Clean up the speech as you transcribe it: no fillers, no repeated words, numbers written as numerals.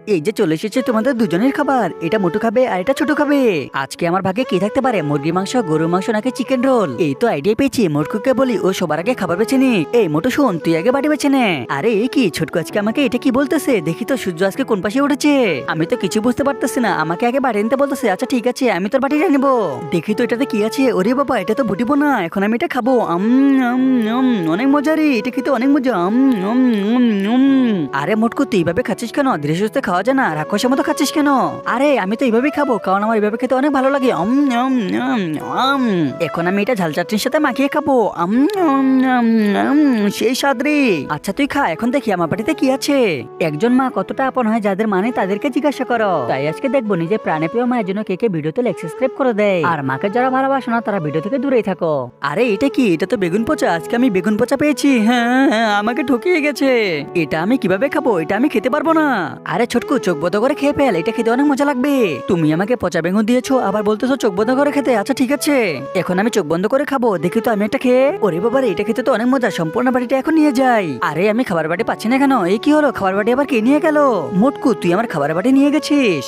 এই যে চলে এসেছে তোমাদের দুজনের খাবার, এটা মোটু খাবে আর এটা ছোট খাবে। আজকে আমার ভাগে কি থাকতে পারে, মুরগি মাংস, গরুর মাংস নাকি চিকেন রোল? এই তো আইডিয়া পেয়েছি, মোটকুকে বলি ও সবার আগে খাবার বেছে নি। এই মোটু শোন, তুই আগে বাড়ি বেছে নে। আরে এই কি ছোটকু আজকে আমাকে এটা কি বলতেছে? দেখি তো সূর্য আজকে কোন পাশে উঠেছে। আমি তো কিছু বুঝতে পারতেছি না, আমাকে আগে বাড়ি নিতে বলতেছে। আচ্ছা ঠিক আছে, আমি তোর বাড়িটা নেবো। দেখি তো এটাতে কি আছে। ওরে বাবা, এটা তো ভুটিবো না, এখন আমি এটা খাবো। অনেক মজা রে, এটা খেতে অনেক মজা। আরে মোটকু, তুই এইভাবে খাচ্ছিস কেন? ধীরে সুস্থে খাওয়া যায় না? রাক্ষসের মতো খাচ্ছিস কেন? আরে আমি তো এইভাবেই খাবো, কারণ আমার এইভাবে খেতে অনেক ভালো লাগে। এখন আমি এটা ঝাল চাটনির সাথে মাখিয়ে খাবো। সেই স্বাদ রে। আচ্ছা তুই খা, এখন দেখি আমার বাড়িতে কি আছে। একজন মা কতটা আপন হয়, যাদের মানে তাদেরকে জিজ্ঞাসা করো। তাই আজকে দেখবো নিজের প্রাণে প্রিয় মায়ের জন্য কে কে ভিডিওতে লাইক সাবস্ক্রাইব করে দেয়, আর মাকে যারা ভালোবাসে না তারা ভিডিও থেকে দূরেই থাকো। আরে এটা কি? এটা তো বেগুন পচা। আজকে আমি বেগুন পচা পেয়েছি। হ্যাঁ হ্যাঁ, আমাকে ঠকিয়ে গেছে। এটা আমি কিভাবে খাবো? এটা আমি খেতে পারবো না। আরে ছোটকু, চোখ বন্ধ করে খেয়ে ফেল, এটা খেতে অনেক মজা লাগবে। তুমি আমাকে পচা বেগুন দিয়েছো, আবার বলতেছো চোখ বন্ধ করে খেতে। আচ্ছা ঠিক আছে, এখন আমি চোখ বন্ধ করে খাবো। দেখি তো আমি একটা খেয়ে। ওরে বাবারে, এটা খেতে তো অনেক মজা। সম্পূর্ণ বাড়িটা এখন নিয়ে যাই। আরে আমি খাবার বাটি পাচ্ছি না কেন? এই কি হলো? খাবার বাটি আবার কে নিয়ে গেল? মোটকু, তুই আমার খাবার বাটি নিয়ে গেছিস?